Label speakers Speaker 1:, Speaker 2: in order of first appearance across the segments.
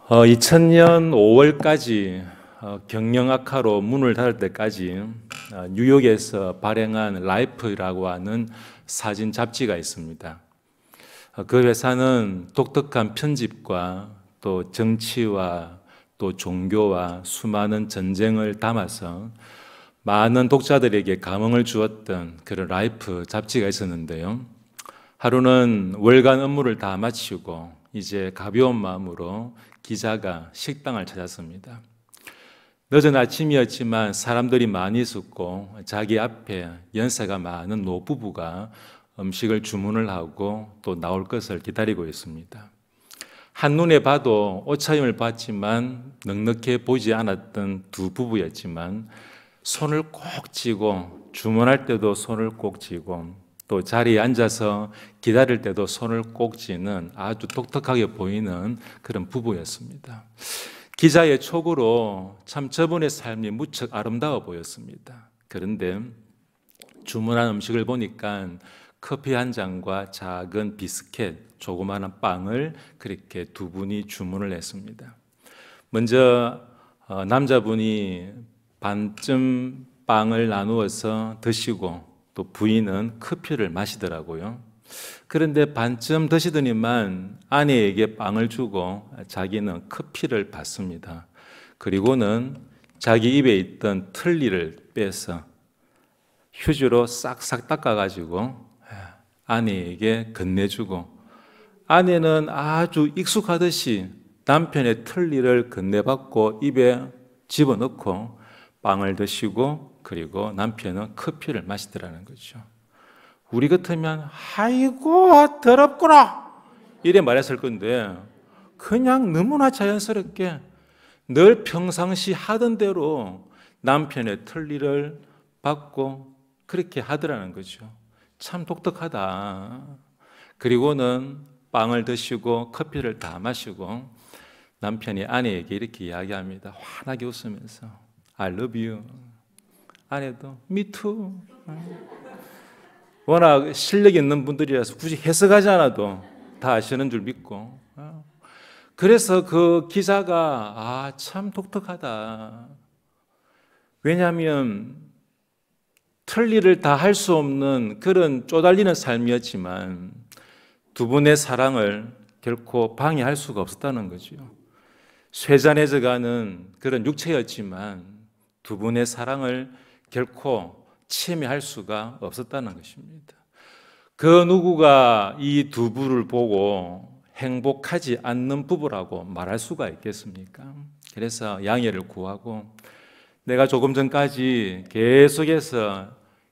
Speaker 1: 2000년 5월까지 경영 악화로 문을 닫을 때까지 뉴욕에서 발행한 라이프라고 하는 사진 잡지가 있습니다. 그 회사는 독특한 편집과 또 정치와 또 종교와 수많은 전쟁을 담아서 많은 독자들에게 감흥을 주었던 그런 라이프 잡지가 있었는데요. 하루는 월간 업무를 다 마치고 이제 가벼운 마음으로 기자가 식당을 찾았습니다. 늦은 아침이었지만 사람들이 많이 있었고 자기 앞에 연세가 많은 노부부가 음식을 주문을 하고 또 나올 것을 기다리고 있습니다. 한눈에 봐도 옷차림을 봤지만 넉넉해 보이지 않았던 두 부부였지만 손을 꼭 쥐고 주문할 때도 손을 꼭 쥐고 또 자리에 앉아서 기다릴 때도 손을 꼭 쥐는 아주 독특하게 보이는 그런 부부였습니다. 기자의 촉으로 참 저분의 삶이 무척 아름다워 보였습니다. 그런데 주문한 음식을 보니까 커피 한 잔과 작은 비스켓, 조그마한 빵을 그렇게 두 분이 주문을 했습니다. 먼저 남자분이 반쯤 빵을 나누어서 드시고 또 부인은 커피를 마시더라고요. 그런데 반쯤 드시더니만 아내에게 빵을 주고 자기는 커피를 받습니다. 그리고는 자기 입에 있던 틀니를 빼서 휴지로 싹싹 닦아가지고 아내에게 건네주고 아내는 아주 익숙하듯이 남편의 틀니를 건네받고 입에 집어넣고 빵을 드시고 그리고 남편은 커피를 마시더라는 거죠. 우리 같으면 아이고 더럽구나 이래 말했을 건데 그냥 너무나 자연스럽게 늘 평상시 하던 대로 남편의 틀니를 받고 그렇게 하더라는 거죠. 참 독특하다. 그리고는 빵을 드시고 커피를 다 마시고 남편이 아내에게 이렇게 이야기합니다. 환하게 웃으면서 I love you. 아내도 me too. 워낙 실력 있는 분들이라서 굳이 해석하지 않아도 다 아시는 줄 믿고 그래서 그 기자가 참 독특하다. 왜냐하면 틀니를 다 할 수 없는 그런 쪼달리는 삶이었지만 두 분의 사랑을 결코 방해할 수가 없었다는 거죠. 쇠잔해져가는 그런 육체였지만 두 분의 사랑을 결코 침해할 수가 없었다는 것입니다. 그 누구가 이 두 부를 보고 행복하지 않는 부부라고 말할 수가 있겠습니까? 그래서 양해를 구하고 내가 조금 전까지 계속해서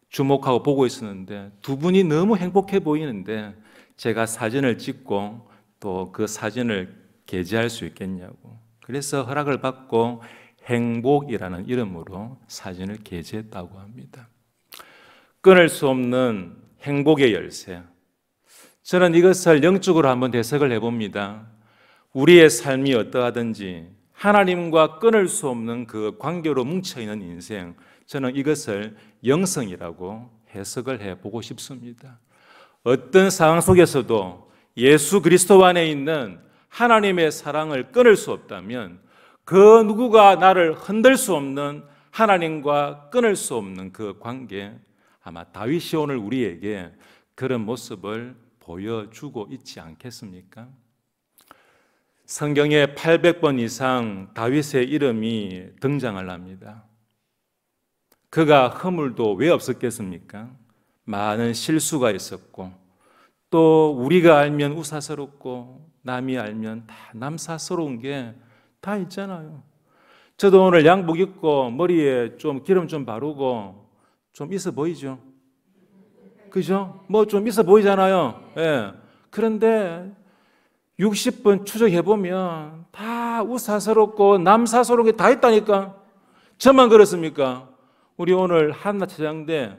Speaker 1: 주목하고 보고 있었는데 두 분이 너무 행복해 보이는데 제가 사진을 찍고 또 그 사진을 게재할 수 있겠냐고. 그래서 허락을 받고 행복이라는 이름으로 사진을 게재했다고 합니다. 끊을 수 없는 행복의 열쇠. 저는 이것을 영적으로 한번 해석을 해봅니다. 우리의 삶이 어떠하든지 하나님과 끊을 수 없는 그 관계로 뭉쳐있는 인생, 저는 이것을 영성이라고 해석을 해보고 싶습니다. 어떤 상황 속에서도 예수 그리스도 안에 있는 하나님의 사랑을 끊을 수 없다면 그 누구가 나를 흔들 수 없는 하나님과 끊을 수 없는 그 관계, 아마 다윗이 오늘 우리에게 그런 모습을 보여주고 있지 않겠습니까? 성경에 800번 이상 다윗의 이름이 등장을 합니다. 그가 허물도 왜 없었겠습니까? 많은 실수가 있었고 또 우리가 알면 우사스럽고 남이 알면 다 남사스러운 게 다 있잖아요. 저도 오늘 양복 입고 머리에 좀 기름 좀 바르고 좀 있어 보이죠? 그죠? 뭐 좀 있어 보이잖아요. 예. 그런데 60번 추적해보면 다 우사스럽고 남사스러운 게 다 있다니까. 저만 그렇습니까? 우리 오늘 한나 차장대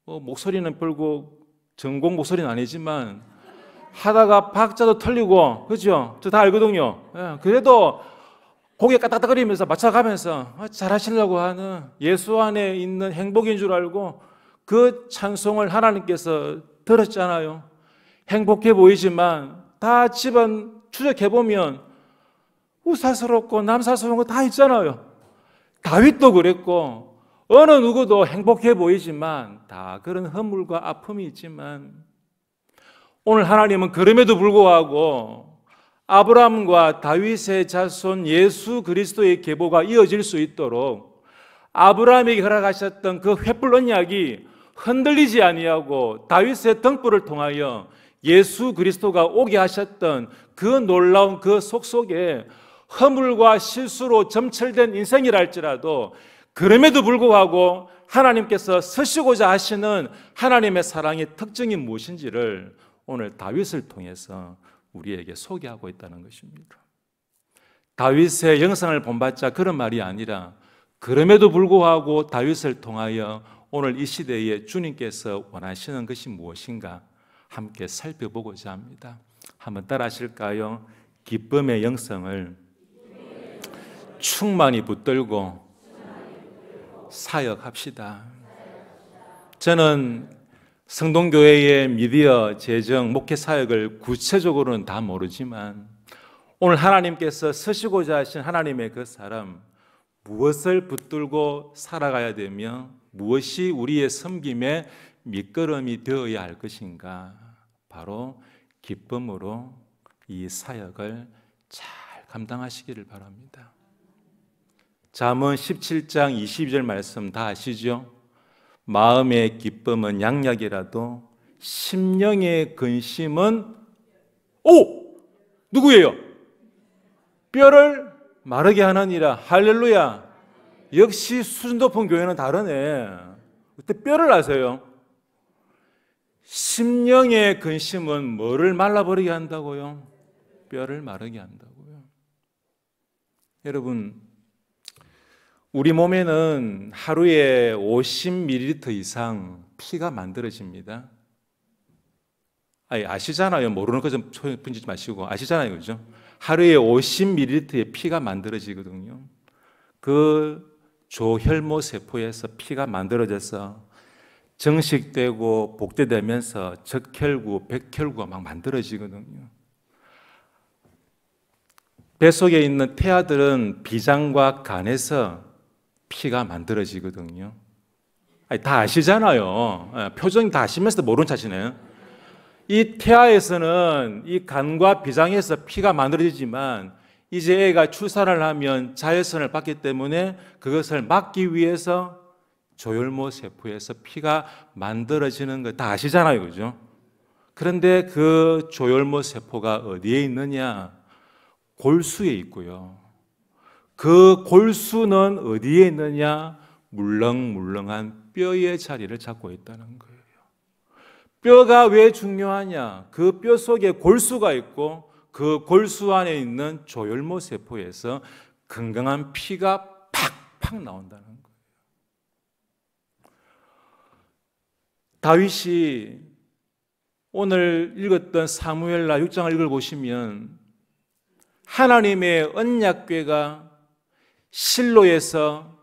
Speaker 1: 뭐 목소리는 별고 전공 목소리는 아니지만 하다가 박자도 틀리고 그죠? 저 다 알거든요. 예, 그래도 고개 까딱거리면서 맞춰가면서 잘하시려고 하는 예수 안에 있는 행복인 줄 알고 그 찬송을 하나님께서 들었잖아요. 행복해 보이지만 다 집안 추적해보면 우사스럽고 남사스러운 거 다 있잖아요. 다윗도 그랬고 어느 누구도 행복해 보이지만 다 그런 허물과 아픔이 있지만 오늘 하나님은 그럼에도 불구하고 아브라함과 다윗의 자손 예수 그리스도의 계보가 이어질 수 있도록 아브라함에게 허락하셨던 그 횃불 언약이 흔들리지 아니하고 다윗의 등불을 통하여 예수 그리스도가 오게 하셨던 그 놀라운 그 속속에 허물과 실수로 점철된 인생이라 할지라도 그럼에도 불구하고 하나님께서 쓰시고자 하시는 하나님의 사랑의 특징이 무엇인지를 오늘 다윗을 통해서 우리에게 소개하고 있다는 것입니다. 다윗의 영상을 본받자 그런 말이 아니라 그럼에도 불구하고 다윗을 통하여 오늘 이 시대에 주님께서 원하시는 것이 무엇인가 함께 살펴보고자 합니다. 한번 따라 하실까요? 기쁨의 영성을 충만히 붙들고 사역합시다. 저는 성동교회의 미디어, 재정, 목회 사역을 구체적으로는 다 모르지만 오늘 하나님께서 쓰시고자 하신 하나님의 그 사람, 무엇을 붙들고 살아가야 되며 무엇이 우리의 섬김의 밑거름이 되어야 할 것인가? 바로 기쁨으로 이 사역을 잘 감당하시기를 바랍니다. 잠언 17장 22절 말씀 다 아시죠? 마음의 기쁨은 양약이라도 심령의 근심은 누구예요? 뼈를 마르게 하느니라. 할렐루야. 역시 수준 높은 교회는 다르네. 그때 뼈를 아세요? 심령의 근심은 뭐를 말라버리게 한다고요? 뼈를 마르게 한다고요. 여러분, 우리 몸에는 하루에 50ml 이상 피가 만들어집니다. 아시잖아요. 모르는 거 좀 분지지 마시고 아시잖아요, 그죠? 하루에 50ml의 피가 만들어지거든요. 그 조혈모 세포에서 피가 만들어져서 정식되고 복제되면서 적혈구, 백혈구가 막 만들어지거든요. 뱃속에 있는 태아들은 비장과 간에서 피가 만들어지거든요. 다 아시잖아요. 표정이 다 아시면서도 모른 척하시네요. 이 태아에서는 이 간과 비장에서 피가 만들어지지만 이제 애가 출산을 하면 자외선을 받기 때문에 그것을 막기 위해서 조혈모 세포에서 피가 만들어지는 거 다 아시잖아요, 그죠? 그런데 그 조혈모 세포가 어디에 있느냐? 골수에 있고요. 그 골수는 어디에 있느냐? 물렁물렁한 뼈의 자리를 잡고 있다는 거예요. 뼈가 왜 중요하냐? 그 뼈 속에 골수가 있고 그 골수 안에 있는 조혈모 세포에서 건강한 피가 팍팍 나온다는 거예요. 다윗이 오늘 읽었던 사무엘라 6장을 읽어보시면 하나님의 언약궤가 실로에서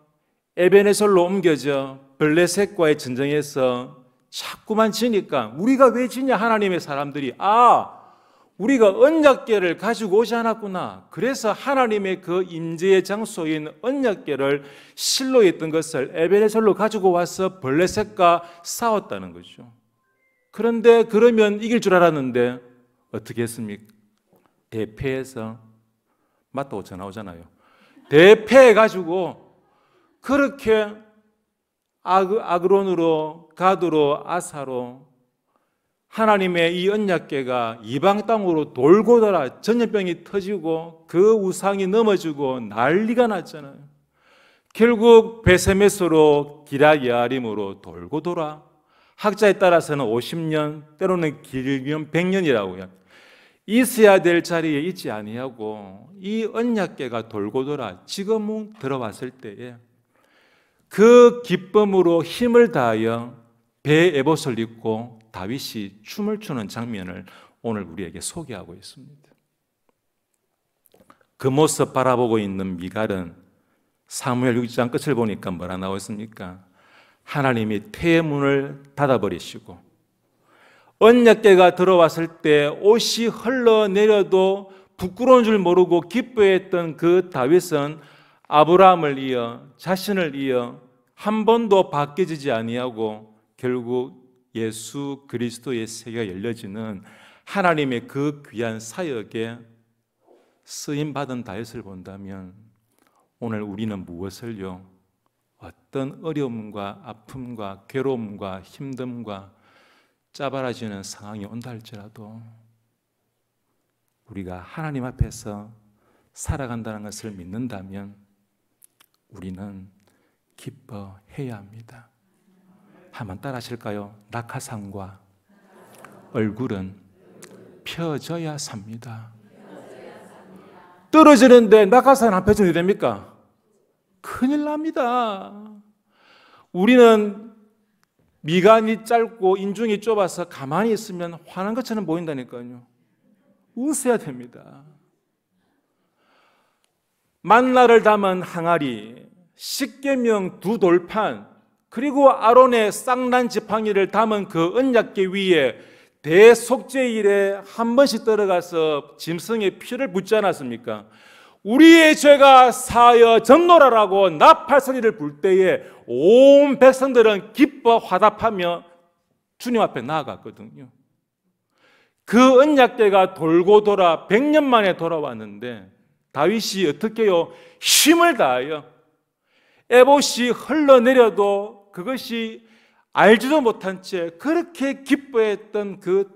Speaker 1: 에베네설로 옮겨져 블레셋과의 전쟁에서 자꾸만 지니까 우리가 왜 지냐? 하나님의 사람들이 우리가 언약궤를 가지고 오지 않았구나. 그래서 하나님의 그 임재의 장소인 언약궤를 실로에 있던 것을 에베네설로 가지고 와서 블레셋과 싸웠다는 거죠. 그런데 그러면 이길 줄 알았는데 어떻게 했습니까? 대패해서 맞다고 전화 오잖아요. 대패해가지고 그렇게 아그론으로 가드로 아사로 하나님의 이 언약궤가 이방 땅으로 돌고 돌아 전염병이 터지고 그 우상이 넘어지고 난리가 났잖아요. 결국 베세메스로 기럇여아림으로 돌고 돌아 학자에 따라서는 50년 때로는 길면 100년이라고요. 있어야 될 자리에 있지 아니하고 이 언약궤가 돌고 돌아 지금은 들어왔을 때에 그 기쁨으로 힘을 다하여 배에 에봇을 입고 다윗이 춤을 추는 장면을 오늘 우리에게 소개하고 있습니다. 그 모습 바라보고 있는 미갈은 사무엘 6장 끝을 보니까 뭐라 나와 있습니까? 하나님이 태의 문을 닫아버리시고 언약궤가 들어왔을 때 옷이 흘러내려도 부끄러운 줄 모르고 기뻐했던 그 다윗은 아브라함을 이어 자신을 이어 한 번도 바뀌어지지 아니하고 결국 예수 그리스도의 세계가 열려지는 하나님의 그 귀한 사역에 쓰임받은 다윗을 본다면 오늘 우리는 무엇을요? 어떤 어려움과 아픔과 괴로움과 힘듦과 짜바라지는 상황이 온다 할지라도 우리가 하나님 앞에서 살아간다는 것을 믿는다면 우리는 기뻐해야 합니다. 한번 따라 하실까요? 낙하산과 얼굴은 펴져야 삽니다. 떨어지는데 낙하산 안 펴지면 됩니까? 큰일 납니다. 우리는 미간이 짧고 인중이 좁아서 가만히 있으면 화난 것처럼 보인다니까요. 웃어야 됩니다. 만나를 담은 항아리, 십계명 두 돌판, 그리고 아론의 쌍난 지팡이를 담은 그 언약궤 위에 대속죄일에 한 번씩 들어가서 짐승의 피를 묻지 않았습니까? 우리의 죄가 사하여 전노라라고 나팔 소리를 불 때에 온 백성들은 기뻐 화답하며 주님 앞에 나아갔거든요. 그 언약궤가 돌고 돌아 100년 만에 돌아왔는데 다윗이 어떻게 해요? 힘을 다하여 에봇이 흘러내려도 그것이 알지도 못한 채 그렇게 기뻐했던 그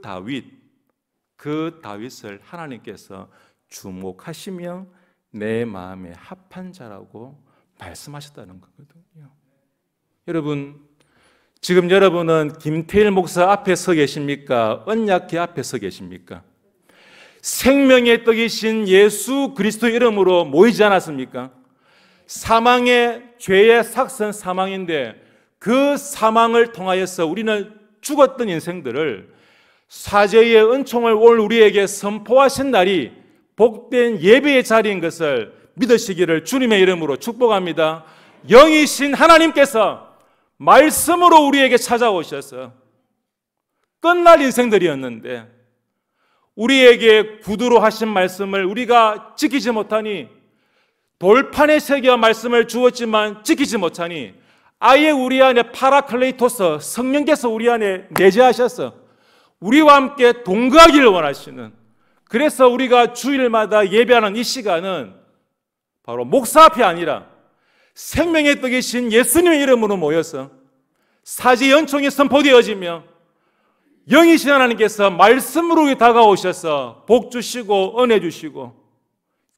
Speaker 1: 다윗을 하나님께서 주목하시며 내 마음에 합한 자라고 말씀하셨다는 거거든요. 여러분, 지금 여러분은 김태일 목사 앞에 서 계십니까? 언약궤 앞에 서 계십니까? 생명의 떡이신 예수 그리스도 이름으로 모이지 않았습니까? 사망의 죄의 삭선 사망인데 그 사망을 통하여서 우리는 죽었던 인생들을 사죄의 은총을 오늘 우리에게 선포하신 날이 복된 예배의 자리인 것을 믿으시기를 주님의 이름으로 축복합니다. 영이신 하나님께서 말씀으로 우리에게 찾아오셔서 끝날 인생들이었는데 우리에게 구두로 하신 말씀을 우리가 지키지 못하니 돌판에 새겨 말씀을 주었지만 지키지 못하니 아예 우리 안에 파라클레이토스 성령께서 우리 안에 내재하셔서 우리와 함께 동거하기를 원하시는, 그래서 우리가 주일마다 예배하는 이 시간은 바로 목사 앞이 아니라 생명의 떡이신 예수님의 이름으로 모여서 사지 연총이 선포되어지며 영이신 하나님께서 말씀으로 다가오셔서 복 주시고 은혜 주시고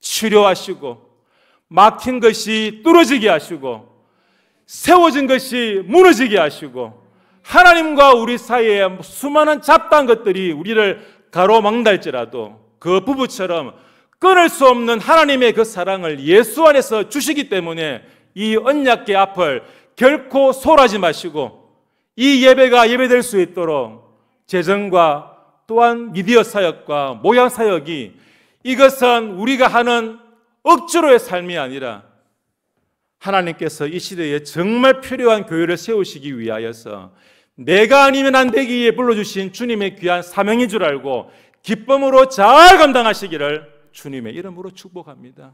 Speaker 1: 치료하시고 막힌 것이 뚫어지게 하시고 세워진 것이 무너지게 하시고 하나님과 우리 사이에 수많은 잡다한 것들이 우리를 가로막는다 할지라도 그 부부처럼 끊을 수 없는 하나님의 그 사랑을 예수 안에서 주시기 때문에 이 언약궤 앞을 결코 소홀하지 마시고 이 예배가 예배될 수 있도록 재정과 또한 미디어 사역과 모양 사역이, 이것은 우리가 하는 억지로의 삶이 아니라 하나님께서 이 시대에 정말 필요한 교회를 세우시기 위하여서 내가 아니면 안 되기에 불러주신 주님의 귀한 사명인 줄 알고 기쁨으로 잘 감당하시기를 주님의 이름으로 축복합니다.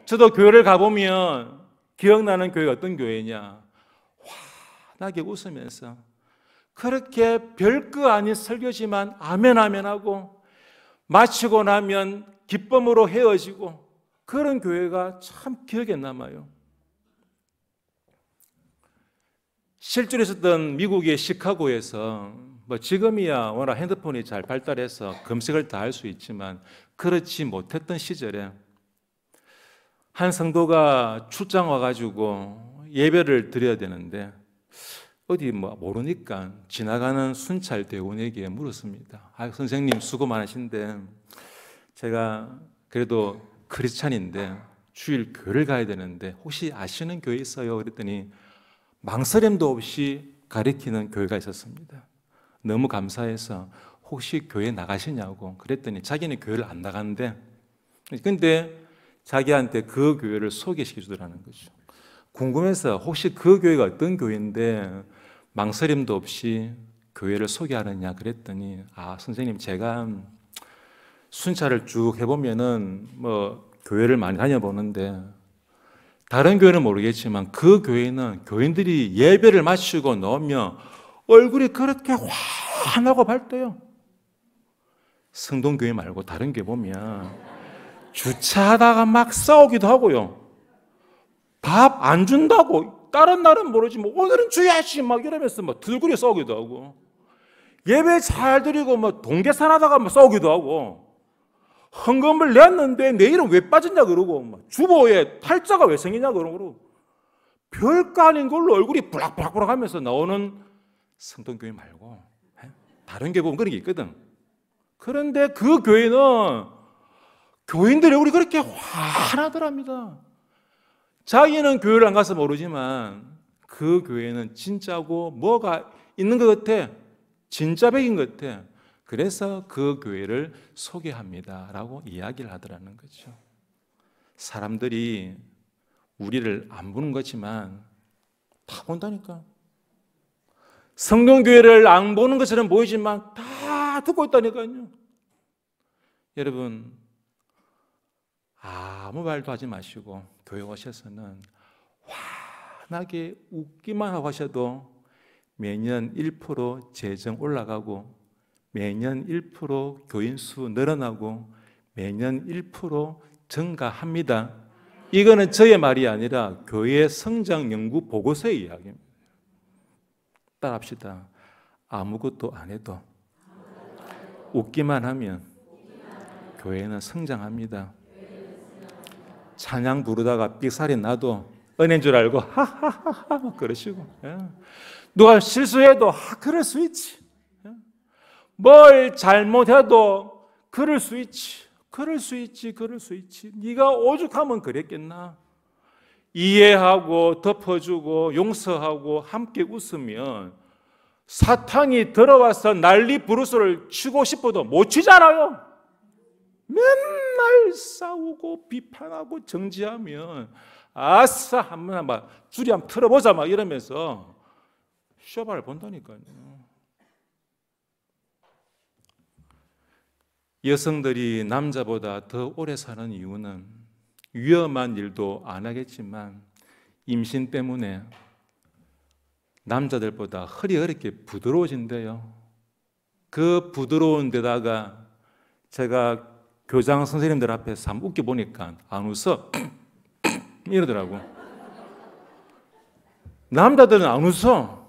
Speaker 1: 저도 교회를 가보면 기억나는 교회가 어떤 교회냐, 환하게 웃으면서 그렇게 별거 아닌 설교지만 아멘 아멘 하고 마치고 나면 기쁨으로 헤어지고, 그런 교회가 참 기억에 남아요. 실제로 있었던 미국의 시카고에서 지금이야 워낙 핸드폰이 잘 발달해서 검색을 다 할 수 있지만 그렇지 못했던 시절에 한 성도가 출장 와가지고 예배를 드려야 되는데 어디 모르니까 지나가는 순찰 대원에게 물었습니다. 선생님 수고 많으신데 제가 그래도 크리스찬인데 주일 교회를 가야 되는데 혹시 아시는 교회 있어요? 그랬더니 망설임도 없이 가리키는 교회가 있었습니다. 너무 감사해서 혹시 교회 나가시냐고 그랬더니 자기는 교회를 안 나가는데 근데 자기한테 그 교회를 소개시켜 주더라는 거죠. 궁금해서 혹시 그 교회가 어떤 교회인데 망설임도 없이 교회를 소개하느냐 그랬더니 선생님 제가 순찰을 쭉 해보면은 뭐 교회를 많이 다녀보는데 다른 교회는 모르겠지만 그 교회는 교인들이 예배를 마치고 나오면 얼굴이 그렇게 환하고 밝대요. 성동교회 말고 다른 교회 보면 주차하다가 막 싸우기도 하고요. 밥 안 준다고 다른 날은 모르지만 오늘은 줘야지 막 이러면서 막 들구리 싸우기도 하고 예배 잘 드리고 뭐 동계산하다가 막 싸우기도 하고 헌금을 냈는데 내일은 왜 빠졌냐 그러고 막 주보에 탈자가 왜 생기냐 그러고 별거 아닌 걸로 얼굴이 부락부락 하면서 나오는 성동교회 말고 다른 교회 보면 그런 게 있거든. 그런데 그 교회는 교인들의 얼굴이 그렇게 환하더랍니다. 자기는 교회를 안 가서 모르지만 그 교회는 진짜고 뭐가 있는 것 같아. 진짜 백인 것 같아. 그래서 그 교회를 소개합니다라고 이야기를 하더라는 거죠. 사람들이 우리를 안 보는 거지만 다 본다니까. 성동교회를 안 보는 것처럼 보이지만 다 듣고 있다니까요. 여러분 아무 말도 하지 마시고 교회 오셔서는 환하게 웃기만 하고 하셔도 매년 1% 재정 올라가고 매년 1% 교인 수 늘어나고 매년 1% 증가합니다. 이거는 저의 말이 아니라 교회 성장 연구 보고서의 이야기입니다. 따라합시다. 아무것도 안 해도 웃기만 하면 교회는 성장합니다. 찬양 부르다가 삑살이 나도 은혜인 줄 알고 하하하하 막 그러시고 누가 실수해도 그럴 수 있지. 뭘 잘못해도 그럴 수 있지. 그럴 수 있지. 그럴 수 있지. 네가 오죽하면 그랬겠나. 이해하고 덮어주고 용서하고 함께 웃으면 사탄이 들어와서 난리 부르스를 치고 싶어도 못 치잖아요. 맨날 싸우고 비판하고 정지하면 아싸 한번 막 줄이 한번 틀어보자 막 이러면서 쇼바를 본다니까요. 여성들이 남자보다 더 오래 사는 이유는 위험한 일도 안 하겠지만 임신 때문에 남자들보다 허리 이렇게 부드러워진대요. 그 부드러운 데다가 제가 교장 선생님들 앞에서 한번 웃겨 보니까 안 웃어 이러더라고. 남자들은 안 웃어.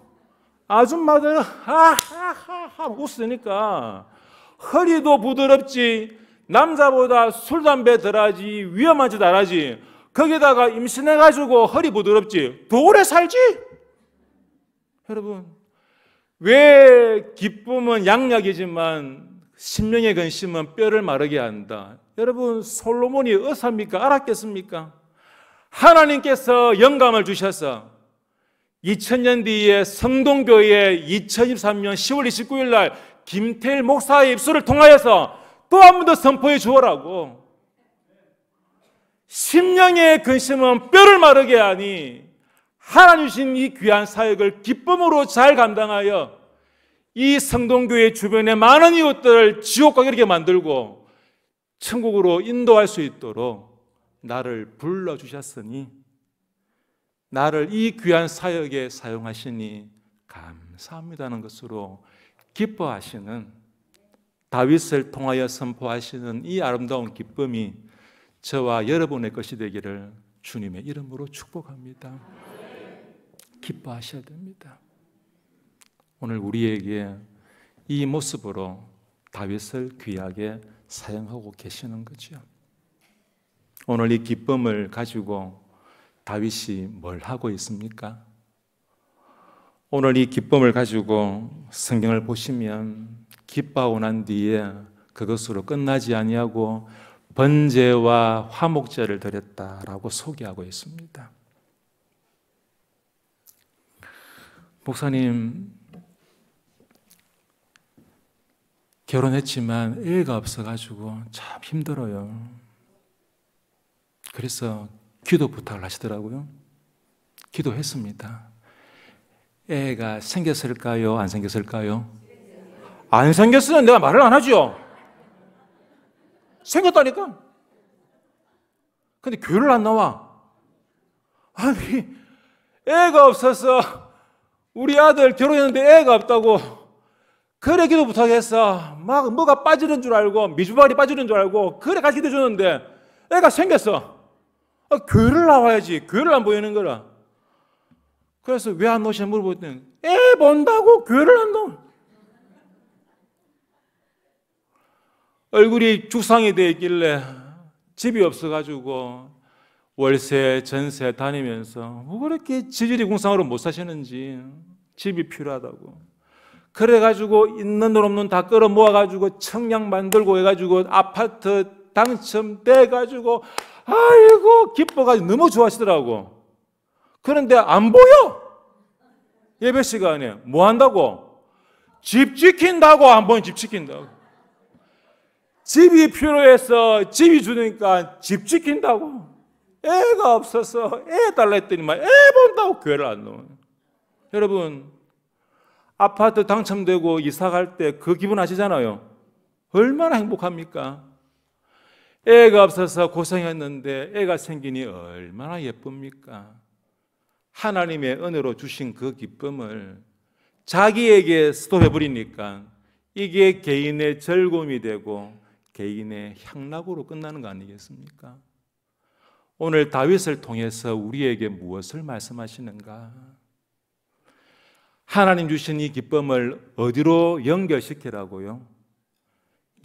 Speaker 1: 아줌마들은 하하하하 웃으니까 허리도 부드럽지. 남자보다 술 담배 덜하지 위험한 짓 안 하지. 거기다가 임신해가지고 허리 부드럽지 더 오래 살지. 여러분 왜 기쁨은 양약이지만 심령의 근심은 뼈를 마르게 한다. 여러분 솔로몬이 어사입니까? 알았겠습니까? 하나님께서 영감을 주셔서 2000년 뒤에 성동교회 2023년 10월 29일 날 김태일 목사의 입술을 통하여서 또 한 번 더 선포해 주어라고. 심령의 근심은 뼈를 마르게 하니 하나님 주신 이 귀한 사역을 기쁨으로 잘 감당하여 이 성동교회 주변의 많은 이웃들을 지옥과 이렇게 만들고 천국으로 인도할 수 있도록 나를 불러주셨으니 나를 이 귀한 사역에 사용하시니 감사합니다는 것으로 기뻐하시는 다윗을 통하여 선포하시는 이 아름다운 기쁨이 저와 여러분의 것이 되기를 주님의 이름으로 축복합니다. 기뻐하셔야 됩니다. 오늘 우리에게 이 모습으로 다윗을 귀하게 사용하고 계시는 거죠. 오늘 이 기쁨을 가지고 다윗이 뭘 하고 있습니까? 오늘 이 기쁨을 가지고 성경을 보시면 기뻐하고 난 뒤에 그것으로 끝나지 아니하고 번제와 화목제를 드렸다라고 소개하고 있습니다. 목사님, 결혼했지만 애가 없어가지고 참 힘들어요. 그래서 기도 부탁을 하시더라고요. 기도했습니다. 애가 생겼을까요? 안 생겼을까요? 안 생겼으면 내가 말을 안 하죠. 생겼다니까. 근데 교회를 안 나와. 아니, 애가 없어서 우리 아들 결혼했는데 애가 없다고 그래 기도 못하겠어. 막 뭐가 빠지는 줄 알고 미주발이 빠지는 줄 알고 그래 같이 기도 줬는데 애가 생겼어. 교회를 나와야지. 교회를 안 보이는 거라. 그래서 왜 안 오시냐 물어보더니 애 본다고 교회를 안 나와. 얼굴이 죽상이 되어 있길래 집이 없어가지고 월세, 전세 다니면서 뭐 그렇게 지질이 궁상으로 못 사시는지 집이 필요하다고. 그래가지고 있는 돈 없는 다 끌어 모아가지고 청약 만들고 해가지고 아파트 당첨돼가지고 아이고 기뻐가지고 너무 좋아하시더라고. 그런데 안 보여. 예배 시간에 뭐 한다고? 집 지킨다고. 안 보이면 집 지킨다고. 집이 필요해서 집이 주니까 집 지킨다고. 애가 없어서 애 달라 했더니만 애 본다고 교회를 안 넣어요. 여러분, 아파트 당첨되고 이사 갈 때 그 기분 아시잖아요. 얼마나 행복합니까? 애가 없어서 고생했는데 애가 생기니 얼마나 예쁩니까? 하나님의 은혜로 주신 그 기쁨을 자기에게 스톱해버리니까 이게 개인의 즐거움이 되고 개인의 향락으로 끝나는 거 아니겠습니까? 오늘 다윗을 통해서 우리에게 무엇을 말씀하시는가? 하나님 주신 이 기쁨을 어디로 연결시키라고요?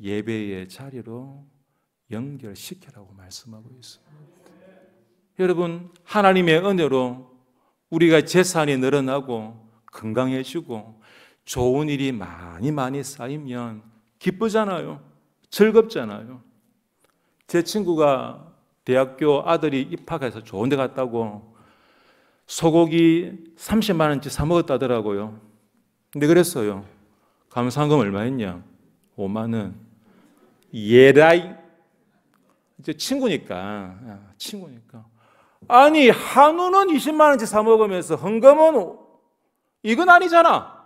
Speaker 1: 예배의 자리로 연결시키라고 말씀하고 있습니다. 여러분, 하나님의 은혜로 우리가 재산이 늘어나고 건강해지고 좋은 일이 많이 쌓이면 기쁘잖아요. 즐겁잖아요. 제 친구가 대학교 아들이 입학해서 좋은 데 갔다고 소고기 30만 원치 사 먹었다더라고요. 근데 그랬어요. 감사한금 얼마 했냐? 5만 원. 예라이. 이제 친구니까. 아니, 한우는 20만 원치 사 먹으면서 헌금은 이건 아니잖아.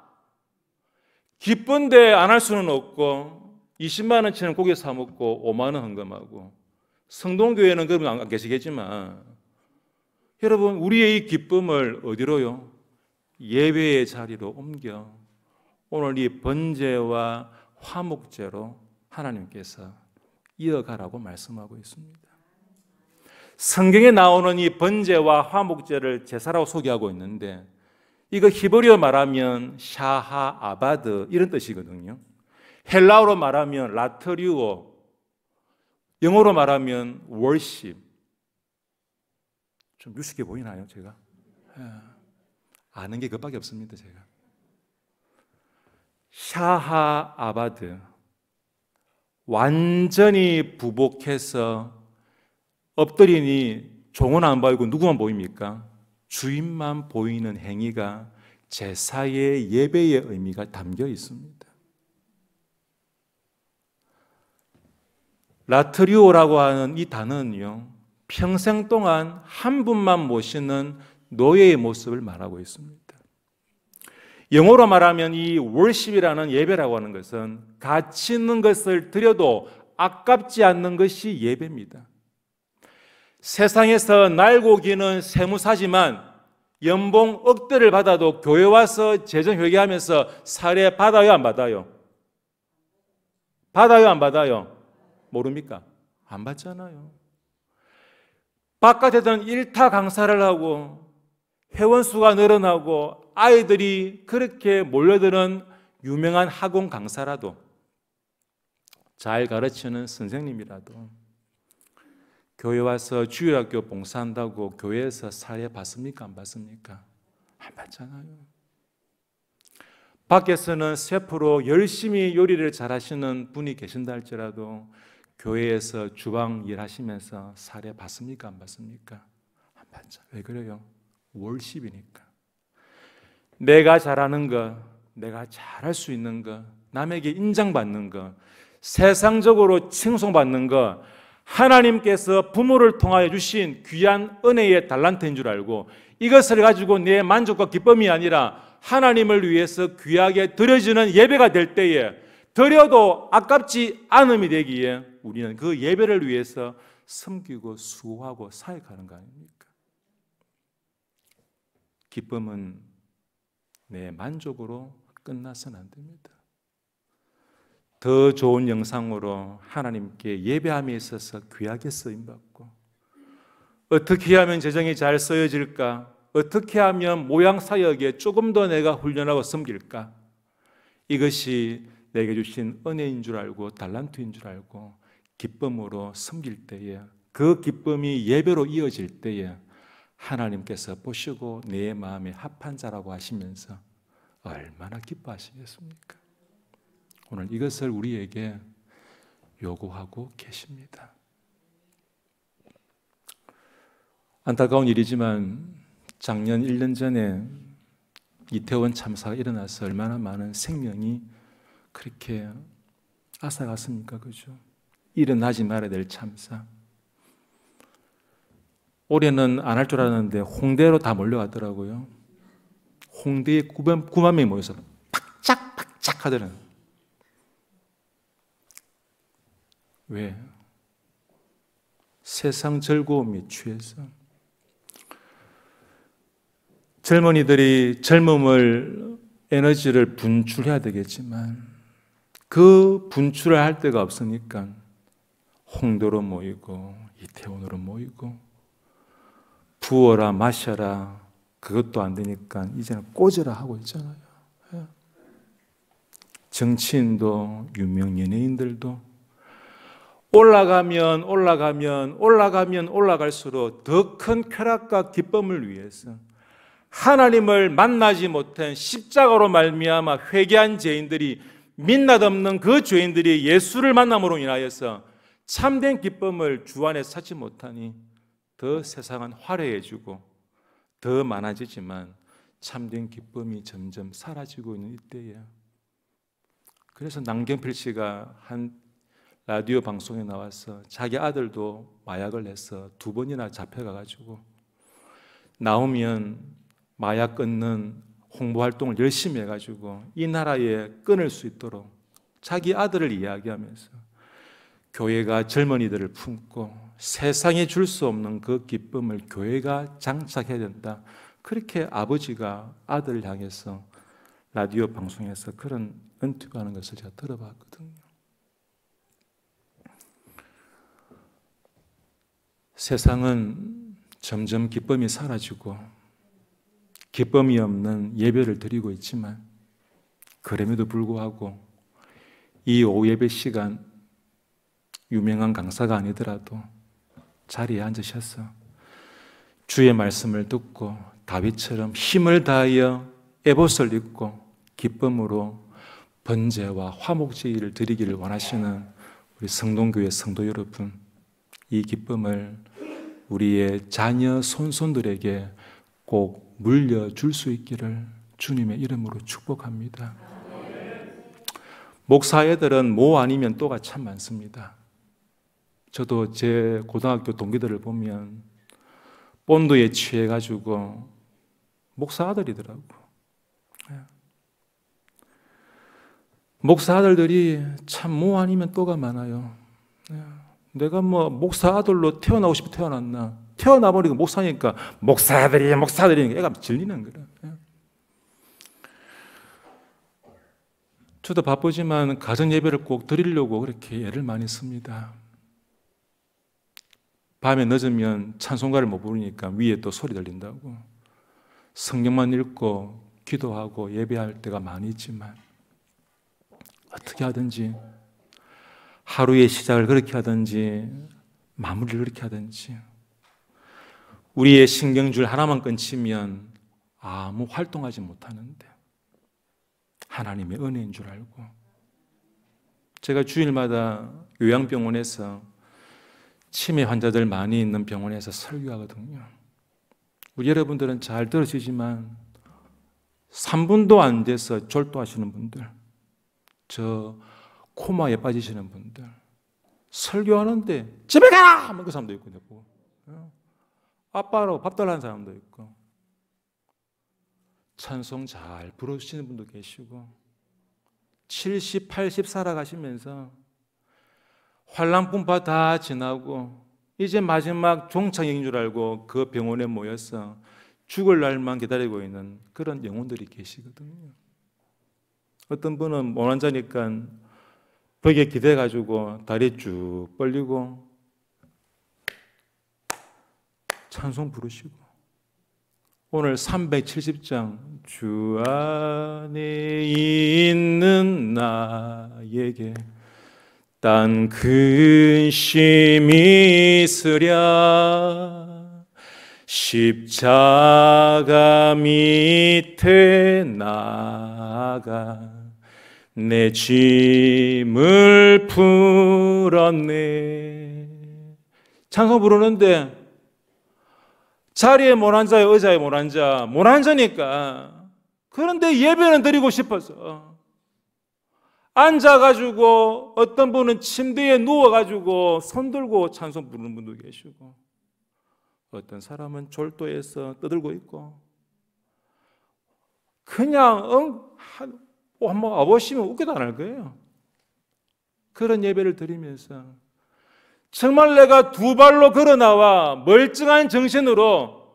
Speaker 1: 기쁜데 안 할 수는 없고 20만 원치는 고기 사 먹고 5만 원 헌금하고 성동교회는 그러면 안 계시겠지만 여러분, 우리의 이 기쁨을 어디로요? 예배의 자리로 옮겨 오늘 이 번제와 화목제로 하나님께서 이어가라고 말씀하고 있습니다. 성경에 나오는 이 번제와 화목제를 제사라고 소개하고 있는데 이거 히브리어 말하면 샤하 아바드 이런 뜻이거든요. 헬라어로 말하면 라트리오, 영어로 말하면 worship. 좀 유식해 보이나요, 제가? 아는 게 그밖에 없습니다, 제가. 샤하 아바드. 완전히 부복해서 엎드리니 종은 안 보이고 누구만 보입니까? 주인만 보이는 행위가 제사의 예배의 의미가 담겨 있습니다. 라트리오라고 하는 이 단어는요, 평생 동안 한 분만 모시는 노예의 모습을 말하고 있습니다. 영어로 말하면 이 worship이라는 예배라고 하는 것은 가치 있는 것을 드려도 아깝지 않는 것이 예배입니다. 세상에서 날고 기는 세무사지만 연봉 억대를 받아도 교회 와서 재정회개하면서 사례 받아요, 안 받아요? 받아요, 안 받아요? 모릅니까? 안 받잖아요. 바깥에서는 일타 강사를 하고 회원수가 늘어나고 아이들이 그렇게 몰려드는 유명한 학원 강사라도 잘 가르치는 선생님이라도 교회 와서 주일학교 봉사한다고 교회에서 사례 받습니까? 안 받습니까? 안 받잖아요. 밖에서는 셰프로 열심히 요리를 잘하시는 분이 계신다 할지라도 교회에서 주방 일하시면서 사례 받습니까? 안 받습니까? 안 받죠. 왜 그래요? 월십이니까. 내가 잘하는 것, 내가 잘할 수 있는 것, 남에게 인정받는 것, 세상적으로 칭송받는 것, 하나님께서 부모를 통하여 주신 귀한 은혜의 달란트인 줄 알고 이것을 가지고 내 만족과 기쁨이 아니라 하나님을 위해서 귀하게 드려지는 예배가 될 때에 드려도 아깝지 않음이 되기에 우리는 그 예배를 위해서 섬기고 수고하고 사역하는 거 아닙니까? 기쁨은 내 만족으로 끝나서는 안 됩니다. 더 좋은 영상으로 하나님께 예배함에 있어서 귀하게 쓰임받고, 어떻게 하면 재정이 잘 쓰여질까? 어떻게 하면 모양 사역에 조금 더 내가 훈련하고 섬길까? 이것이 내게 주신 은혜인 줄 알고 달란트인 줄 알고 기쁨으로 섬길 때에, 그 기쁨이 예배로 이어질 때에 하나님께서 보시고 내 마음에 합한 자라고 하시면서 얼마나 기뻐하시겠습니까? 오늘 이것을 우리에게 요구하고 계십니다. 안타까운 일이지만 작년 1년 전에 이태원 참사가 일어나서 얼마나 많은 생명이 그렇게 앗아갔습니까? 그죠? 일어나지 말아야 될 참사. 올해는 안 할 줄 알았는데 홍대로 다 몰려가더라고요. 홍대에 9만 명이 모여서 박짝박짝 하더라고요. 왜? 세상 즐거움에 취해서. 젊은이들이 젊음을, 에너지를 분출해야 되겠지만 그 분출을 할 데가 없으니까 홍도로 모이고 이태원으로 모이고, 부어라 마셔라 그것도 안 되니까 이제는 꽂으라 하고 있잖아요. 정치인도 유명 연예인들도 올라가면 올라갈수록 더 큰 쾌락과 기쁨을 위해서 하나님을 만나지 못한 십자가로 말미암아 회개한 죄인들이, 민낯없는 그 죄인들이 예수를 만남으로 인하여서 참된 기쁨을 주 안에 찾지 못하니 더 세상은 화려해지고 더 많아지지만 참된 기쁨이 점점 사라지고 있는 이때에, 그래서 남경필 씨가 한 라디오 방송에 나와서 자기 아들도 마약을 해서 2번이나 잡혀가가지고 나오면 마약 끊는 홍보 활동을 열심히 해가지고 이 나라에 끊을 수 있도록 자기 아들을 이야기하면서 교회가 젊은이들을 품고 세상에 줄 수 없는 그 기쁨을 교회가 장착해야 된다. 그렇게 아버지가 아들을 향해서 라디오 방송에서 그런 인터뷰하는 것을 제가 들어봤거든요. 세상은 점점 기쁨이 사라지고 기쁨이 없는 예배를 드리고 있지만, 그럼에도 불구하고 이 오후 예배 시간 유명한 강사가 아니더라도 자리에 앉으셔서 주의 말씀을 듣고 다윗처럼 힘을 다하여 에봇을 입고 기쁨으로 번제와 화목제의를 드리기를 원하시는 우리 성동교회 성도 여러분, 이 기쁨을 우리의 자녀 손손들에게 꼭 물려줄 수 있기를 주님의 이름으로 축복합니다. 목사 애들은 뭐 아니면 또가 참 많습니다. 저도 제 고등학교 동기들을 보면 본드에 취해가지고 목사 아들이더라고. 목사 아들들이 참 뭐 아니면 또가 많아요. 내가 뭐 목사 아들로 태어나고 싶어 태어났나? 태어나버리고 목사니까 목사들이니까 애가 질리는 거라. 저도 바쁘지만 가정 예배를 꼭 드리려고 그렇게 애를 많이 씁니다. 밤에 늦으면 찬송가를 못 부르니까 위에 또 소리 들린다고. 성경만 읽고 기도하고 예배할 때가 많이 있지만 어떻게 하든지 하루의 시작을 그렇게 하든지 마무리를 그렇게 하든지 우리의 신경줄 하나만 끊치면 아무 활동하지 못하는데 하나님의 은혜인 줄 알고, 제가 주일마다 요양병원에서 치매 환자들 많이 있는 병원에서 설교하거든요. 우리 여러분들은 잘 들으시지만 3분도 안 돼서 졸도하시는 분들, 저 코마에 빠지시는 분들, 설교하는데 집에 가라! 하는 그 사람도 있고, 아빠라고 밥 달라는 사람도 있고, 찬송 잘 부르시는 분도 계시고, 70, 80 살아가시면서 환란분파 다 지나고 이제 마지막 종착역인 줄 알고 그 병원에 모여서 죽을 날만 기다리고 있는 그런 영혼들이 계시거든요. 어떤 분은 모난자니까 벽에 기대가지고 다리 쭉 벌리고 찬송 부르시고, 오늘 370장 주 안에 있는 나에게 딴 근심이 있으랴 십자가 밑에 나가 내 짐을 풀었네. 찬송 부르는데 자리에 못 앉아요, 의자에 못 앉아. 못 앉으니까. 그런데 예배는 드리고 싶어서 앉아가지고, 어떤 분은 침대에 누워가지고 손 들고 찬송 부르는 분도 계시고, 어떤 사람은 졸도해서 떠들고 있고, 그냥 한번 와보시면 웃기도 안 할 거예요. 그런 예배를 드리면서 정말 내가 두 발로 걸어 나와 멀쩡한 정신으로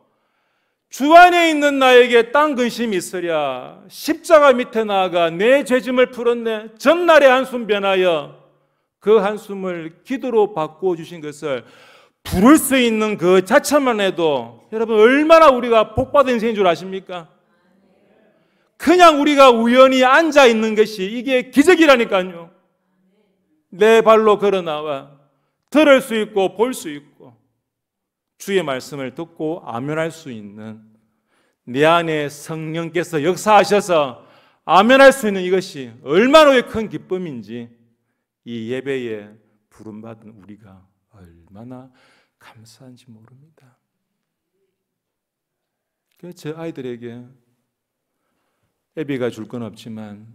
Speaker 1: 주 안에 있는 나에게 딴 근심이 있으랴 십자가 밑에 나아가 내 죄짐을 풀었네. 전날의 한숨 변하여 그 한숨을 기도로 바꾸어 주신 것을 부를 수 있는 그 자체만 해도 여러분 얼마나 우리가 복받은 인생인 줄 아십니까? 그냥 우리가 우연히 앉아 있는 것이 이게 기적이라니까요. 내 발로 걸어 나와 들을 수 있고 볼 수 있고 주의 말씀을 듣고 아멘할 수 있는, 내 안에 성령께서 역사하셔서 아멘할 수 있는 이것이 얼마나 큰 기쁨인지 이 예배에 부름받은 우리가 얼마나 감사한지 모릅니다. 그래서 제 아이들에게 애비가 줄 건 없지만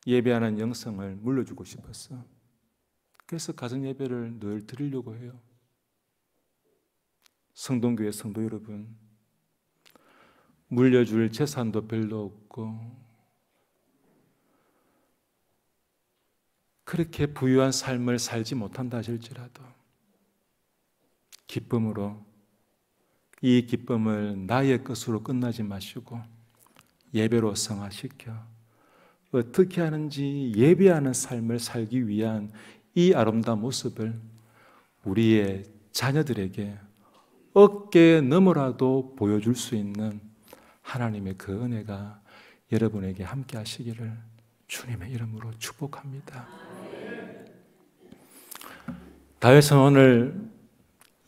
Speaker 1: 예배하는 영성을 물려주고 싶었어. 그래서 가정 예배를 늘 드리려고 해요. 성동교회 성도 여러분, 물려줄 재산도 별로 없고 그렇게 부유한 삶을 살지 못한다 하실지라도 기쁨으로, 이 기쁨을 나의 것으로 끝나지 마시고 예배로 성화시켜 어떻게 하는지 예배하는 삶을 살기 위한 이 아름다운 모습을 우리의 자녀들에게 어깨에 넘어라도 보여줄 수 있는 하나님의 그 은혜가 여러분에게 함께 하시기를 주님의 이름으로 축복합니다. 다윗은 오늘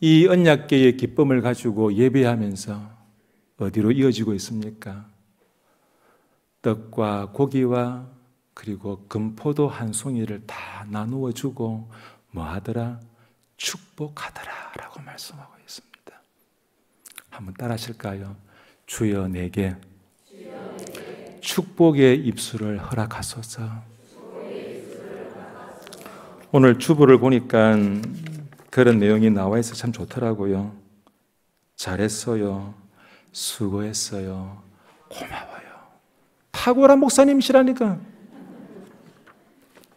Speaker 1: 이 언약궤의 기쁨을 가지고 예배하면서 어디로 이어지고 있습니까? 떡과 고기와 그리고 금포도 한 송이를 다 나누어 주고 뭐 하더라? 축복하더라 라고 말씀하고 있습니다. 한번 따라 하실까요? 주여 내게 축복의 입술을 허락하소서. 오늘 주보를 보니까 그런 내용이 나와 있어 참 좋더라고요. 잘했어요. 수고했어요. 고마워요. 탁월한 목사님이시라니까.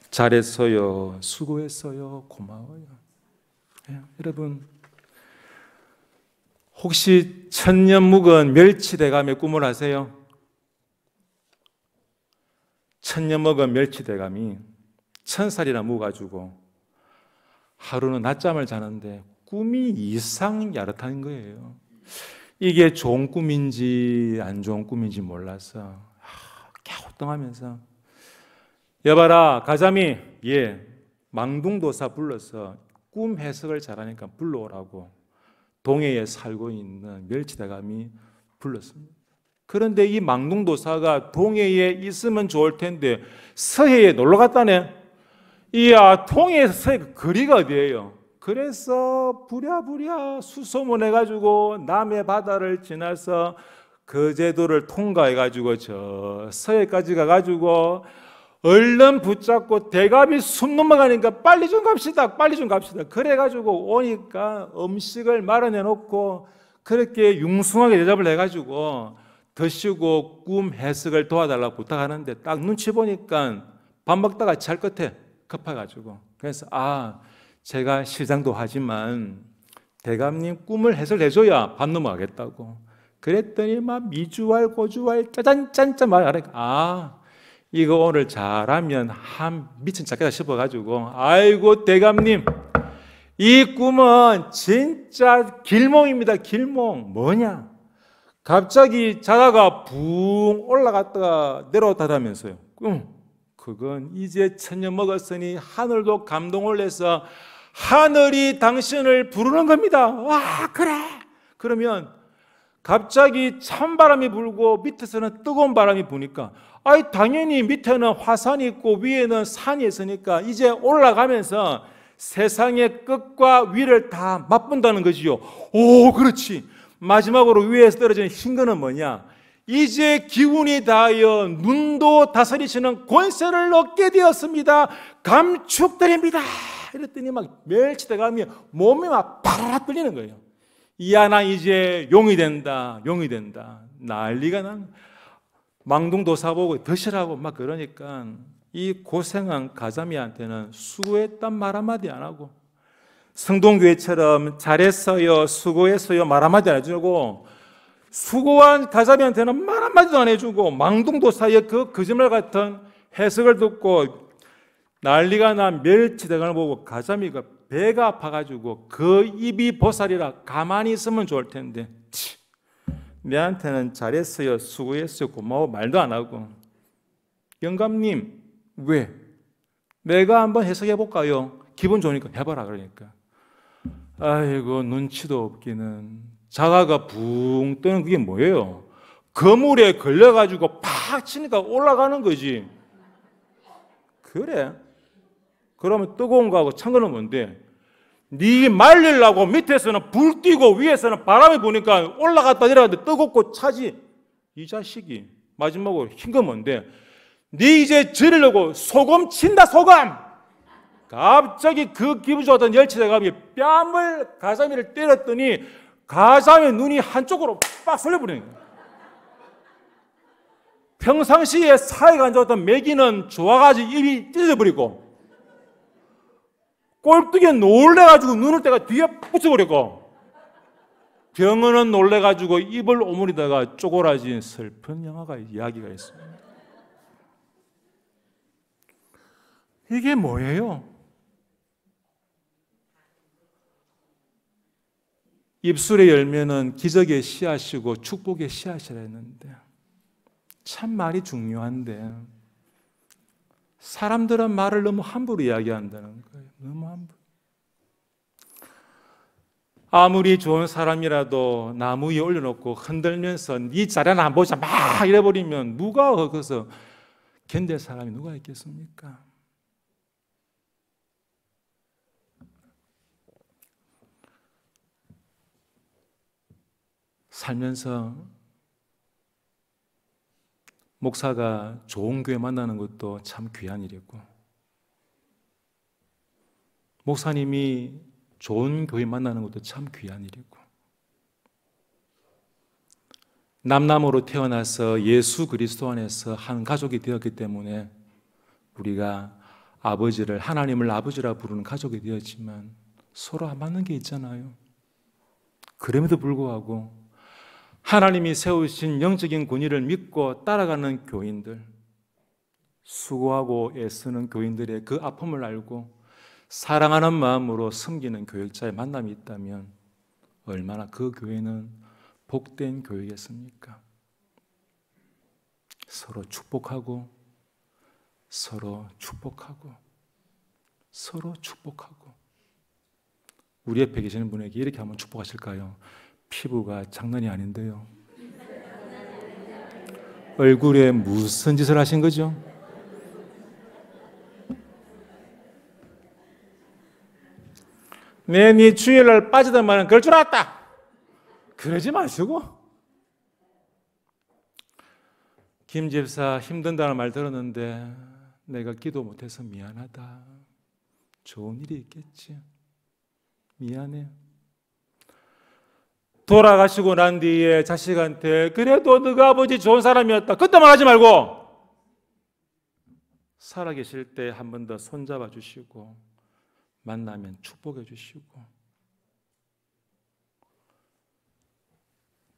Speaker 1: 잘했어요. 수고했어요. 고마워요. 네, 여러분, 혹시 천년 묵은 멸치대감의 꿈을 아세요? 천년 묵은 멸치대감이 1000살이나 묵어가지고 하루는 낮잠을 자는데 꿈이 이상 야릇한 거예요. 이게 좋은 꿈인지 안 좋은 꿈인지 몰라서 갸우뚱하면서 여봐라 가자미, 예, 망둥도사 불러서 꿈 해석을 잘하니까 불러오라고 동해에 살고 있는 멸치대감이 불렀습니다. 그런데 이 망둥도사가 동해에 있으면 좋을 텐데 서해에 놀러 갔다네. 이야, 동해에서 서해 거리가 어디예요? 그래서 부랴부랴 수소문해가지고 남해 바다를 지나서 거제도를 통과해가지고 저 서해까지 가가지고 얼른 붙잡고 대감이 숨 넘어가니까 빨리 좀 갑시다, 빨리 좀 갑시다. 그래가지고 오니까 음식을 마련해 놓고 그렇게 융숭하게 대접을 해가지고 드시고 꿈 해석을 도와달라고 부탁하는데 딱 눈치 보니까 밥 먹다가 잘 끝에 급해가지고, 그래서 제가 시장도 하지만 대감님 꿈을 해석해줘야 밥 넘어가겠다고. 그랬더니 막 미주알 고주알 짜잔짠짠 말하니까 이거 오늘 잘하면 한 미친 작겠다 싶어가지고, 아이고 대감님, 이 꿈은 진짜 길몽입니다. 길몽. 뭐냐? 갑자기 자다가 붕 올라갔다가 내려왔다면서요. 그건 이제 천년 먹었으니 하늘도 감동을 내서 하늘이 당신을 부르는 겁니다. 와, 그래. 그러면 갑자기 찬바람이 불고 밑에서는 뜨거운 바람이 부니까, 당연히 밑에는 화산이 있고 위에는 산이 있으니까 이제 올라가면서 세상의 끝과 위를 다 맛본다는 거지요. 오, 그렇지. 마지막으로 위에서 떨어지는 흰 거는 뭐냐? 이제 기운이 다하여 눈도 다스리시는 권세를 얻게 되었습니다. 감축드립니다. 이랬더니 막 멸치대감이 몸이 막 파라락 끌리는 거예요. 나 이제 용이 된다. 용이 된다. 난리가 난 망둥도사 보고 드시라고 막 그러니까 이 고생한 가자미한테는 수고했단 말 한마디 안 하고, 성동교회처럼 잘했어요, 수고했어요 말 한마디 안 해주고, 수고한 가자미한테는 말 한마디도 안 해주고, 망둥도사의 그 거짓말 같은 해석을 듣고 난리가 난 멸치대감을 보고 가자미가 배가 아파가지고 그 입이 보살이라 가만히 있으면 좋을 텐데, 내한테는 잘했어요, 수고했어요, 고마워 말도 안 하고, 영감님 왜? 내가 한번 해석해 볼까요? 기분 좋으니까 해봐라. 그러니까 아이고 눈치도 없기는. 자다가 붕 뜨는 그게 뭐예요? 거물에 걸려가지고 팍 치니까 올라가는 거지. 그래? 그러면 뜨거운 거하고 찬 거는 뭔데? 네 말리려고 밑에서는 불 띄고 위에서는 바람이 부니까 올라갔다 내려갔다 뜨겁고 차지. 이 자식이 마지막으로 흰 거 뭔데? 네 이제 지르려고 소금 친다, 소금. 갑자기 그 기분 좋았던 열치대감이 뺨을 가자미를 때렸더니 가자미 눈이 한쪽으로 빡 설려버리는 거예요. 평상시에 사이가 안 좋았던 메기는 좋아가지고 입이 찢어버리고, 꼴뚜기에 놀래가지고 눈을 떼가 뒤에 붙여버리고, 병원은 놀래가지고 입을 오므리다가 쪼그라진 슬픈 이야기가 있습니다. 이게 뭐예요? 입술에 열면은 기적의 씨앗이고 축복의 씨앗이라 했는데, 참 말이 중요한데 사람들은 말을 너무 함부로 이야기한다는 거예요. 너무 함부로. 아무리 좋은 사람이라도 나무 위에 올려놓고 흔들면서 네 자리나 안 보자 막 이래버리면 누가 거기서 견딜 사람이 누가 있겠습니까? 살면서 목사가 좋은 교회 만나는 것도 참 귀한 일이고, 목사님이 좋은 교회 만나는 것도 참 귀한 일이고, 남남으로 태어나서 예수 그리스도 안에서 한 가족이 되었기 때문에 우리가 아버지를, 하나님을 아버지라 부르는 가족이 되었지만 서로 안 맞는 게 있잖아요. 그럼에도 불구하고 하나님이 세우신 영적인 권위를 믿고 따라가는 교인들, 수고하고 애쓰는 교인들의 그 아픔을 알고 사랑하는 마음으로 섬기는 교역자의 만남이 있다면 얼마나 그 교회는 복된 교회겠습니까? 서로 축복하고 서로 축복하고 서로 축복하고. 우리 옆에 계시는 분에게 이렇게 한번 축복하실까요? 피부가 장난이 아닌데요. 얼굴에 무슨 짓을 하신 거죠? 네 주일날 빠지던 말은 그럴 줄 알았다. 그러지 마시고. 김 집사 힘든다는 말 들었는데 내가 기도 못해서 미안하다. 좋은 일이 있겠지. 미안해. 돌아가시고 난 뒤에 자식한테 그래도 너가 아버지 좋은 사람이었다 그때 말하지 말고 살아계실 때 한 번 더 손잡아 주시고 만나면 축복해 주시고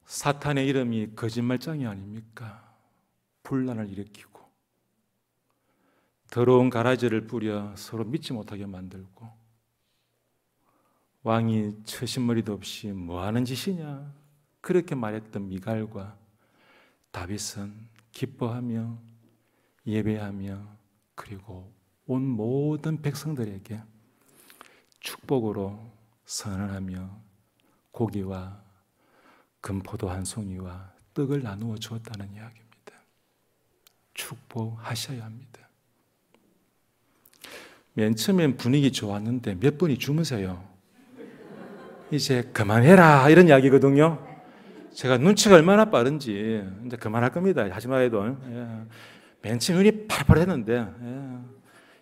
Speaker 1: 사탄의 이름이 거짓말장이 아닙니까? 분란을 일으키고 더러운 가라지를 뿌려 서로 믿지 못하게 만들고 왕이 처신머리도 없이 뭐하는 짓이냐 그렇게 말했던 미갈과 다윗은 기뻐하며 예배하며 그리고 온 모든 백성들에게 축복으로 선언하며 고기와 금포도 한 송이와 떡을 나누어 주었다는 이야기입니다. 축복하셔야 합니다. 맨 처음엔 분위기 좋았는데 몇 분이 주무세요. 이제 그만해라 이런 이야기거든요. 제가 눈치가 얼마나 빠른지 이제 그만할 겁니다. 하지마 해도. 맨 처음 눈이 팔팔했는데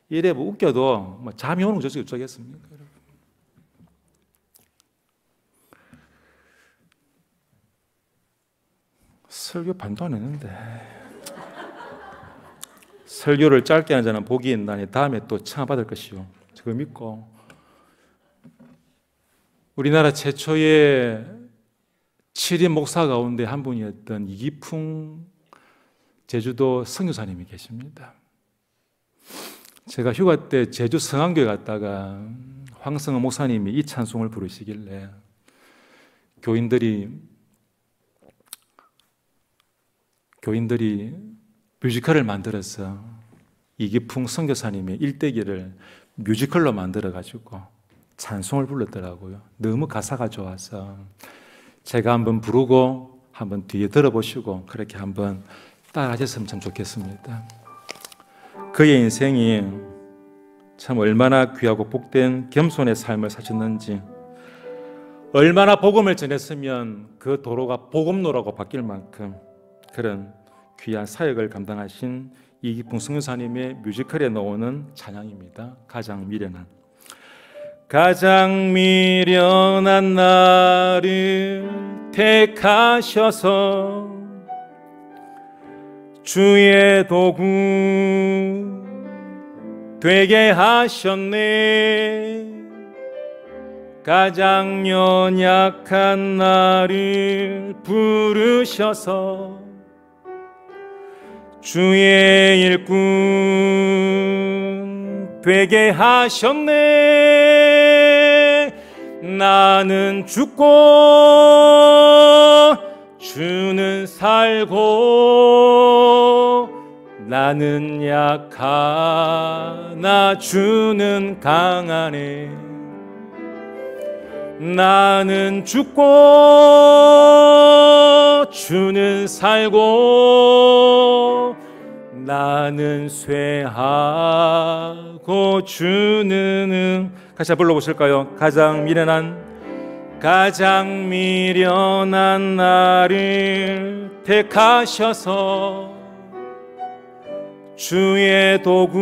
Speaker 1: 이래 뭐 웃겨도 뭐 잠이 오는 거 어쩌겠습니까? 설교 반도 안 했는데 설교를 짧게 하는 자는 복이 있나니 다음에 또 청하받을 것이요. 그거 믿고 우리나라 최초의 7인 목사 가운데 한 분이었던 이기풍 제주도 선교사님이 계십니다. 제가 휴가 때 제주 성안교회 갔다가 황성호 목사님이 이 찬송을 부르시길래 교인들이 뮤지컬을 만들어서 이기풍 선교사님의 일대기를 뮤지컬로 만들어가지고 찬송을 불렀더라고요. 너무 가사가 좋아서 제가 한번 부르고 한번 뒤에 들어보시고 그렇게 한번 따라하셨으면 참 좋겠습니다. 그의 인생이 참 얼마나 귀하고 복된 겸손의 삶을 사셨는지, 얼마나 복음을 전했으면 그 도로가 복음로라고 바뀔 만큼 그런 귀한 사역을 감당하신 이기풍 선교사님의 뮤지컬에 나오는 찬양입니다. 가장 미련한. 가장 미련한 나를 택하셔서 주의 도구 되게 하셨네. 가장 연약한 나를 부르셔서 주의 일꾼 되게 하셨네. 나는 죽고 주는 살고, 나는 약하나 주는 강하네. 나는 죽고 주는 살고, 나는 쇠하고 주는 같이 불러보실까요? 가장 미련한 나를 택하셔서 주의 도구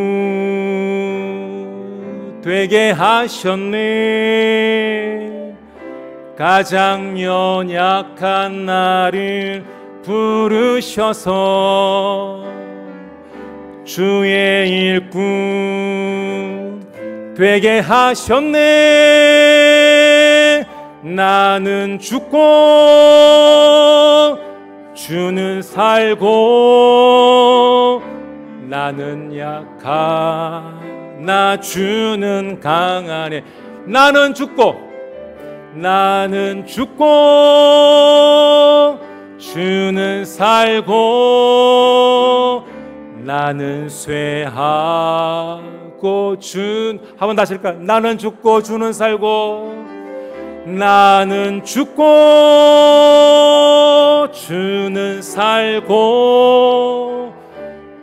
Speaker 1: 되게 하셨네. 가장 연약한 나를 부르셔서 주의 일꾼 되게 하셨네. 나는 죽고 주는 살고, 나는 약하나 주는 강하네. 나는 죽고 주는 살고, 나는 쇠하고 한번 다시 할까요? 나는 죽고 주는 살고, 나는 죽고 주는 살고,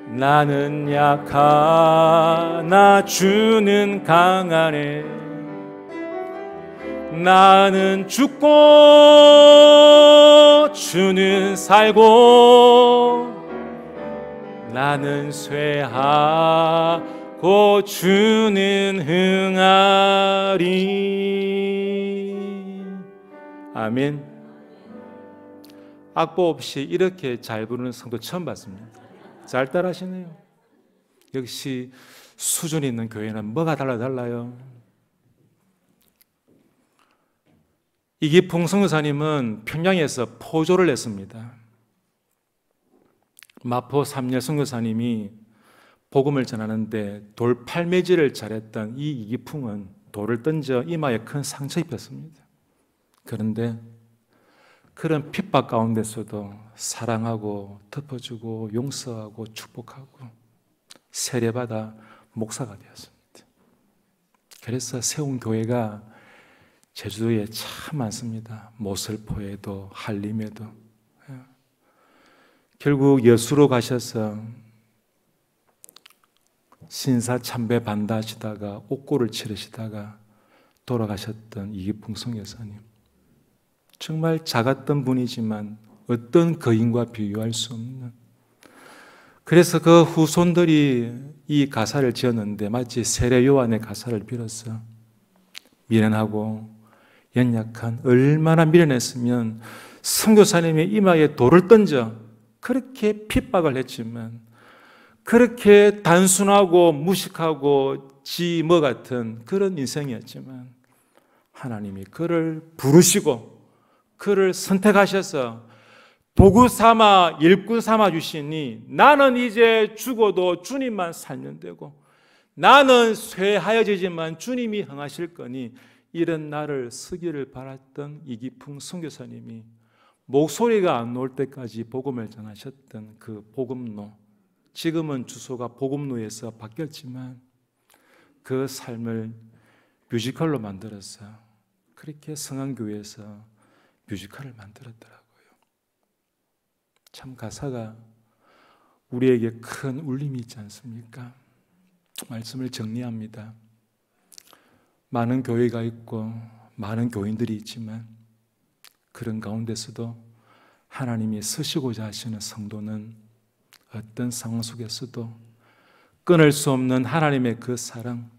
Speaker 1: 나는 약하나 주는 강하네. 나는 죽고 주는 살고, 나는 쇠하고 주는 흥하리. 아멘. 악보 없이 이렇게 잘 부르는 성도 처음 봤습니다. 잘 따라하시네요. 역시 수준 있는 교회는 뭐가 달라요. 이기풍 선교사님은 평양에서 포교를 했습니다. 마포 삼열 선교사님이 복음을 전하는데 돌팔매질을 잘했던 이 이기풍은 돌을 던져 이마에 큰 상처 입혔습니다. 그런데 그런 핍박 가운데서도 사랑하고 덮어주고 용서하고 축복하고 세례받아 목사가 되었습니다. 그래서 세운 교회가 제주도에 참 많습니다. 모슬포에도 한림에도. 결국 여수로 가셔서 신사참배 반다하시다가 옥고를 치르시다가 돌아가셨던 이기풍 선교사님. 정말 작았던 분이지만 어떤 거인과 비교할 수 없는. 그래서 그 후손들이 이 가사를 지었는데 마치 세례 요한의 가사를 빌어서 미련하고 연약한, 얼마나 미련했으면 선교사님의 이마에 돌을 던져 그렇게 핍박을 했지만, 그렇게 단순하고 무식하고 지뭐 같은 그런 인생이었지만 하나님이 그를 부르시고 그를 선택하셔서 도구 삼아 일꾼 삼아 주시니, 나는 이제 죽어도 주님만 살면 되고 나는 쇠하여지지만 주님이 행하실 거니, 이런 나를 쓰기를 바랐던 이기풍 선교사님이 목소리가 안 나올 때까지 복음을 전하셨던 그 복음로, 지금은 주소가 복음로에서 바뀌었지만 그 삶을 뮤지컬로 만들어서 그렇게 성안교회에서 뮤지컬을 만들었더라고요. 참 가사가 우리에게 큰 울림이 있지 않습니까? 말씀을 정리합니다. 많은 교회가 있고 많은 교인들이 있지만 그런 가운데서도 하나님이 쓰시고자 하시는 성도는 어떤 상황 속에서도 끊을 수 없는 하나님의 그 사랑,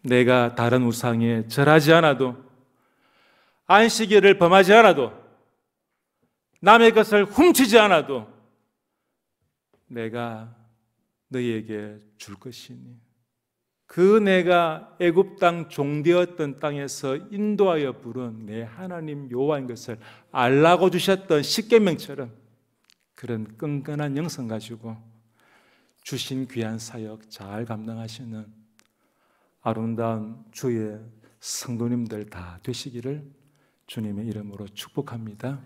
Speaker 1: 내가 다른 우상에 절하지 않아도, 안식일을 범하지 않아도, 남의 것을 훔치지 않아도 내가 너희에게 줄 것이니, 그 내가 애굽 땅 종되었던 땅에서 인도하여 부른 내 하나님 여호와인 것을 알라고 주셨던 십계명처럼 그런 끈끈한 영성 가지고 주신 귀한 사역 잘 감당하시는 아름다운 주의 성도님들 다 되시기를 주님의 이름으로 축복합니다.